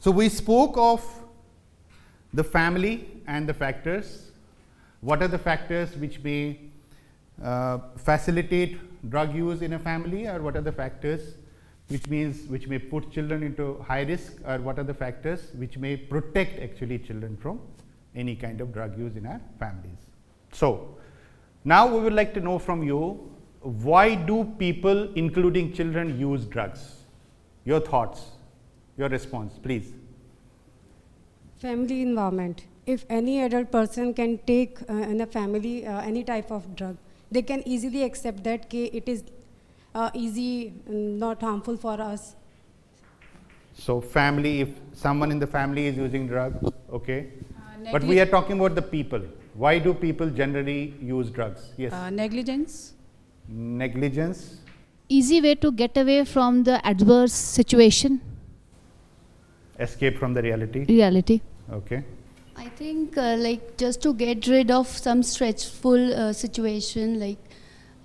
So we spoke of the family and the factors. What are the factors which may facilitate drug use in a family, or what are the factors which may put children into high risk, or what are the factors which may protect actually children from any kind of drug use in our families. So now we would like to know from you, why do people, including children, use drugs? Your thoughts, your response, please. Family environment. If any adult person can take in a family any type of drug, they can easily accept that it is easy, not harmful for us. So family, if someone in the family is using drugs, okay. But we are talking about the people. Why do people generally use drugs? Yes. Negligence. Negligence. Easy way to get away from the adverse situation. Escape from the reality. Reality. Okay. I think like just to get rid of some stressful situation, like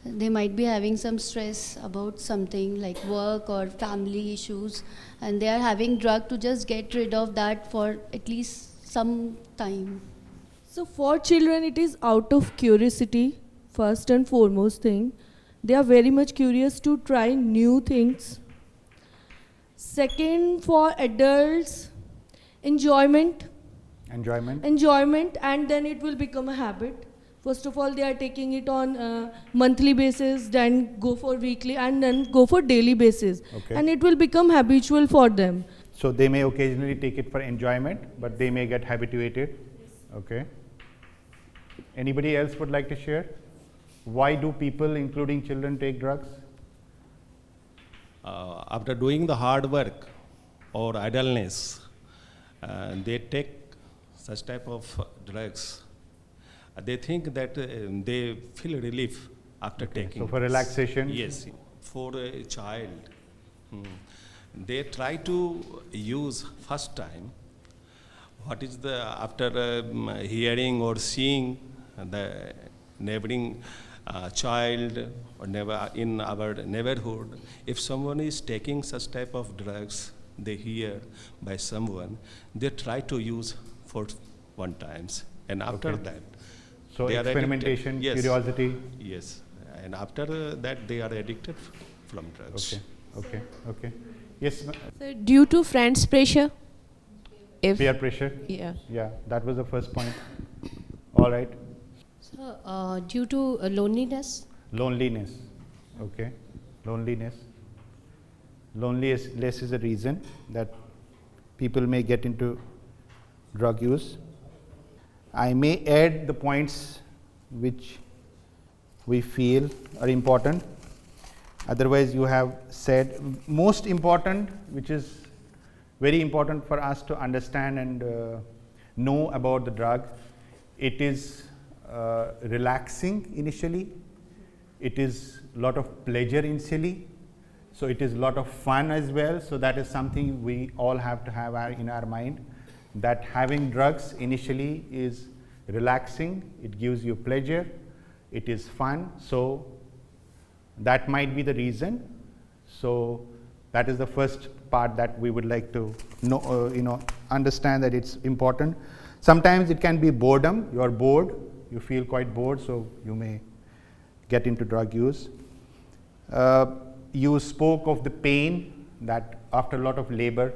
they might be having some stress about something like work or family issues, and they are having drug to just get rid of that for at least some time. So for children, it is out of curiosity, first and foremost thing. They are very much curious to try new things. Second, for adults, enjoyment, and then it will become a habit. First of all, they are taking it on monthly basis, then go for weekly, and then go for daily basis. Okay. And it will become habitual for them. So they may occasionally take it for enjoyment, but they may get habituated. Okay. Anybody else would like to share? Why do people, including children, take drugs? After doing the hard work or idleness, they take such type of drugs. They think that they feel relief after taking. So for relaxation? Yes, for a child. They try to use first time. What is the, after hearing or seeing the neighboring child or in our neighborhood, if someone is taking such type of drugs, they hear by someone, they try to use for one times, and after that, so experimentation, yes, curiosity. Yes, and after that they are addicted from drugs. Okay. Yes. So due to friends' pressure. Peer pressure. Yeah, that was the first point. All right. So due to loneliness. Loneliness. Okay. Loneliness is a reason that people may get into drug use. I may add the points which we feel are important. Otherwise, you have said most important, which is very important for us to understand and know about the drug. It is relaxing initially. It is a lot of pleasure initially. So it is a lot of fun as well. So that is something we all have to have in our mind, that having drugs initially is relaxing. It gives you pleasure. It is fun. So that might be the reason. So that is the first part that we would like to know, understand that it's important. Sometimes it can be boredom. You are bored. You feel quite bored, so you may get into drug use. You spoke of the pain that after a lot of labor,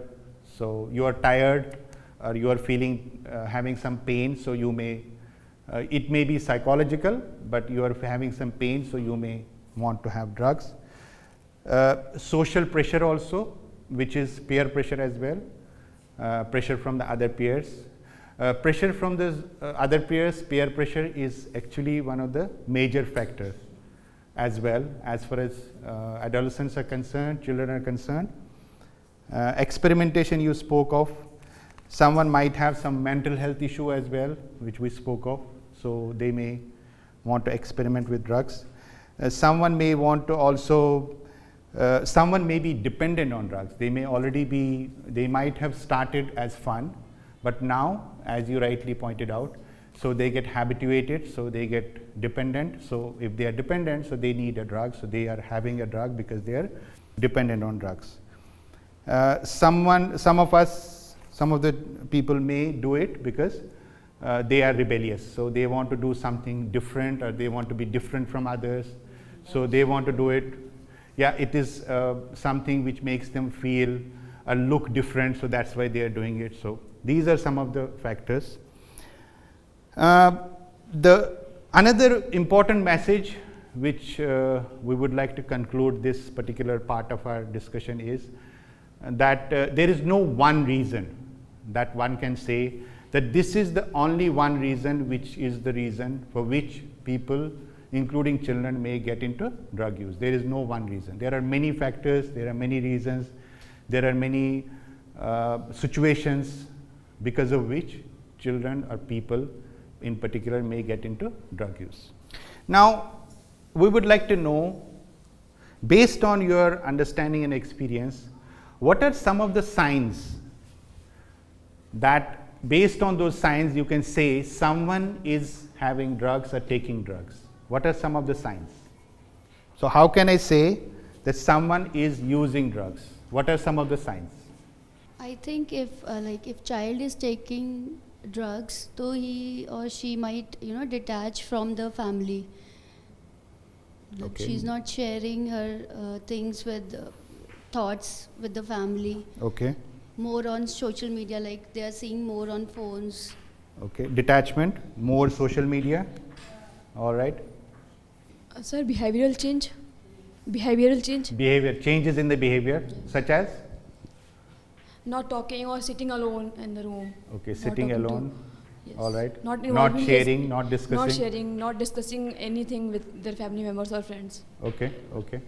so you are tired or you are feeling having some pain, so you may, it may be psychological, but you are having some pain, so you may want to have drugs. Social pressure also, which is peer pressure as well, pressure from the other peers. Pressure from the other peers, peer pressure is actually one of the major factors as well, as far as adolescents are concerned, children are concerned. Experimentation you spoke of. Someone might have some mental health issue as well, which we spoke of, so they may want to experiment with drugs. Someone may want to also, someone may be dependent on drugs. They may already be, they might have started as fun, but now, as you rightly pointed out, so they get habituated, so they get dependent. So if they are dependent, so they need a drug, so they are having a drug because they are dependent on drugs. Some of us, Some of the people may do it because they are rebellious. So they want to do something different, or they want to be different from others. So they want to do it. Yeah, it is something which makes them feel or look different, so that's why they are doing it. So these are some of the factors. Another important message which we would like to conclude this particular part of our discussion is that there is no one reason that one can say that this is the only one reason which is the reason for which people, including children, may get into drug use. There is no one reason. There are many factors, there are many reasons, there are many situations because of which children or people in particular may get into drug use. Now, we would like to know, based on your understanding and experience, what are some of the signs that, based on those signs, you can say someone is having drugs or taking drugs? What are some of the signs? So how can I say that someone is using drugs? What are some of the signs? I think if child is taking drugs, so he or she might detach from the family. Like Okay. she's not sharing her things with thoughts with the family. Okay. More on social media, like they are seeing more on phones. Okay. Detachment, more social media. All right. Sir, behavioral change. Behavioral change. Behavior, changes in the behavior, such as? Not talking or sitting alone in the room. Okay, Not sitting talking to- alone. Yes. All right. Not Not involving sharing, not discussing. Not sharing, not discussing anything with their family members or friends. Okay, okay.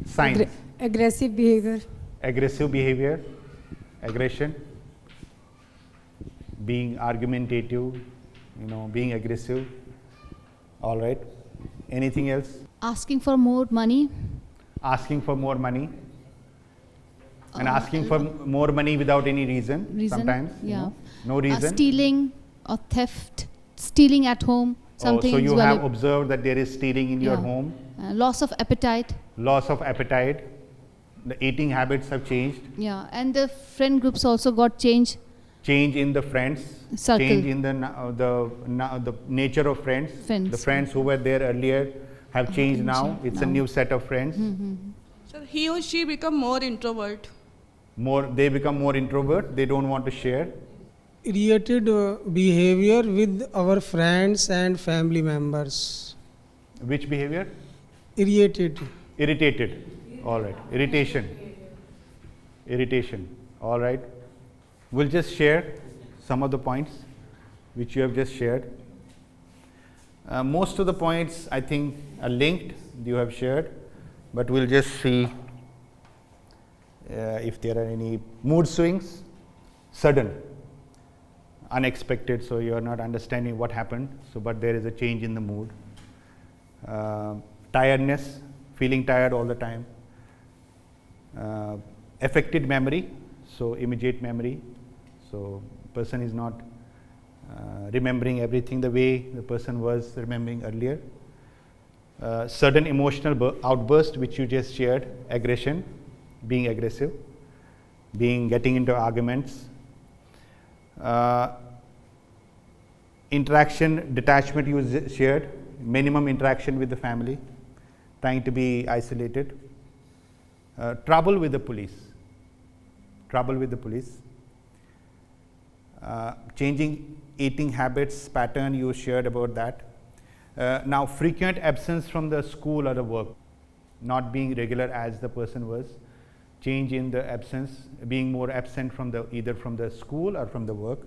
Signs. Aggressive behavior. Aggressive behavior, aggression, being argumentative, being aggressive. All right. Anything else? Asking for more money. Asking for more money. And asking for more money without any reason, sometimes. Yeah. No reason. Stealing or theft. Stealing at home. Something so you is have valuable. observed that there is stealing in your Yeah. home, Loss of appetite. loss of appetite, the eating habits have changed, Yeah, and the friend groups also got changed. change in the friends, Circle. change in the nature of friends. Friends. The friends who were there earlier have changed now. It's a now. new set of friends. So he or she become more introvert. They become more introvert. They don't want to share. Irritated behavior with our friends and family members. Which behavior? Irritated. Irritated. All right. Irritation. Irritation. All right. We'll just share some of the points which you have just shared. Most of the points I think are linked, you have shared, but we'll just see if there are any mood swings, sudden, unexpected, so you are not understanding what happened, but there is a change in the mood. Tiredness, feeling tired all the time. Affected memory, so immediate memory, so person is not remembering everything the way the person was remembering earlier. Sudden emotional outburst, which you just shared, aggression, being aggressive, getting into arguments. Interaction, detachment you shared, minimum interaction with the family, trying to be isolated. Trouble with the police. Changing eating habits, pattern, you shared about that. Now, frequent absence from the school or the work, not being regular as the person was. Change in the absence, being more absent from either from the school or from the work.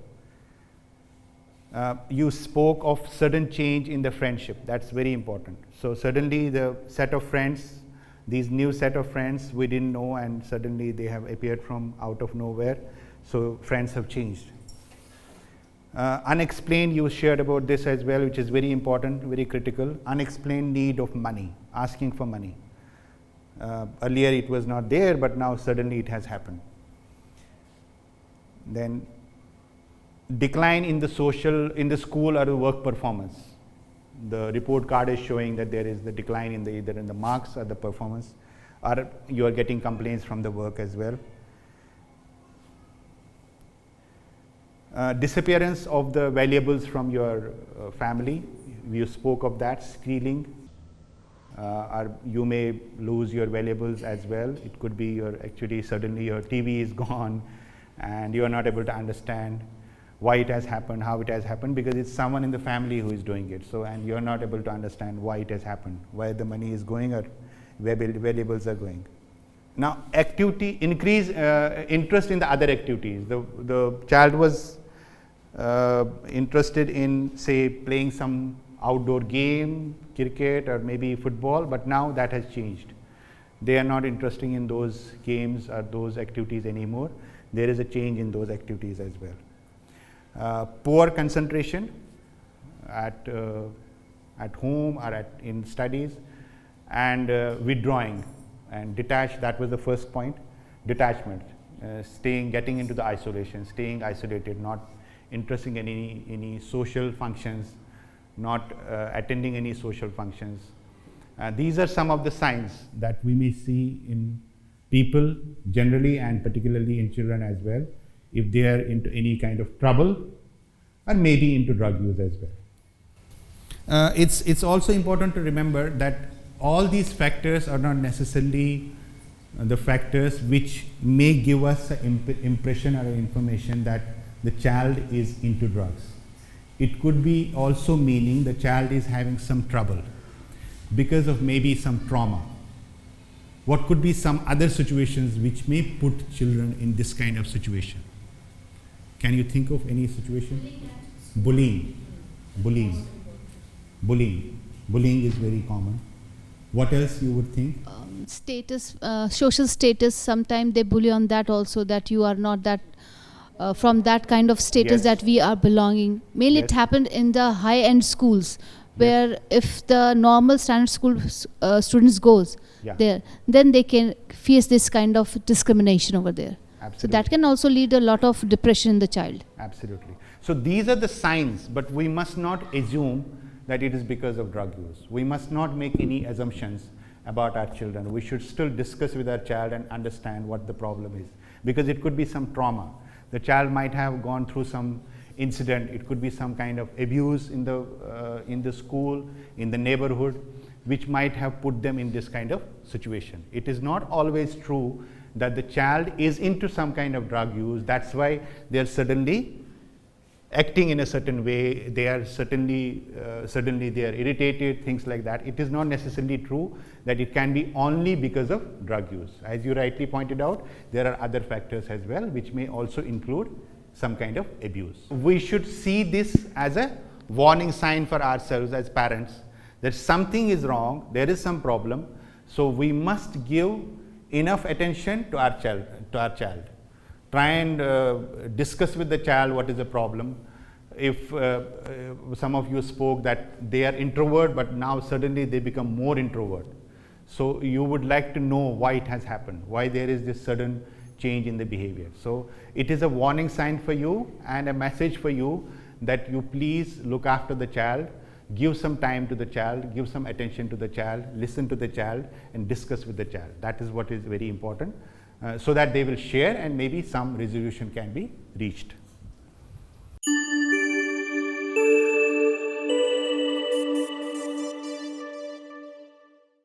You spoke of sudden change in the friendship. That's very important. So suddenly the set of friends, these new set of friends we didn't know, and suddenly they have appeared from out of nowhere. So friends have changed. Unexplained, you shared about this as well, which is very important, very critical. Unexplained need of money, asking for money. Earlier it was not there, but now suddenly it has happened. Then decline in the school or the work performance. The report card is showing that there is the decline in either in the marks or the performance, or you are getting complaints from the work as well. Disappearance of the valuables from your family, you spoke of that, stealing, or you may lose your valuables as well. It could be actually suddenly your TV is gone and you are not able to understand why it has happened, how it has happened, because it's someone in the family who is doing it. So, and you are not able to understand why it has happened, where the money is going or where valuables are going. Now, activity, increase interest in the other activities. The child was interested in, say, playing some outdoor game, cricket or maybe football, but now that has changed. They are not interested in those games or those activities anymore. There is a change in those activities as well. Poor concentration at home or in studies, and withdrawing and detached. That was the first point. Detachment, getting into the isolation, staying isolated, not interested in any social functions, not attending any social functions. These are some of the signs that we may see in people generally and particularly in children as well, if they are into any kind of trouble or maybe into drug use as well. It's also important to remember that all these factors are not necessarily the factors which may give us an impression or information that the child is into drugs. It could be also meaning the child is having some trouble because of maybe some trauma. What could be some other situations which may put children in this kind of situation? Can you think of any situation? Bullying. Bullying is very common. What else you would think? Status, social status. Sometimes they bully on that also, that you are not that from that kind of status Yes. that we are belonging. Mainly it Yes. happened in the high-end schools, where if the normal standard school students goes Yeah. there, then they can face this kind of discrimination over there. So Absolutely. that can also lead a lot of depression in the child. Absolutely. So these are the signs, but we must not assume that it is because of drug use. We must not make any assumptions about our children. We should still discuss with our child and understand what the problem is, because it could be some trauma. The child might have gone through some incident. It could be some kind of abuse in the school, in the neighborhood, which might have put them in this kind of situation. It is not always true that the child is into some kind of drug use. That's why they are suddenly acting in a certain way. They are suddenly they are irritated, things like that. It is not necessarily true that it can be only because of drug use. As you rightly pointed out, there are other factors as well, which may also include some kind of abuse. We should see this as a warning sign for ourselves as parents, that something is wrong, there is some problem, so we must give enough attention to our child. Try and discuss with the child what is the problem. If some of you spoke that they are introvert, but now suddenly they become more introvert. So you would like to know why it has happened, why there is this sudden change in the behavior. So it is a warning sign for you and a message for you that you please look after the child, give some time to the child, give some attention to the child, listen to the child and discuss with the child. That is what is very important, so that they will share and maybe some resolution can be reached.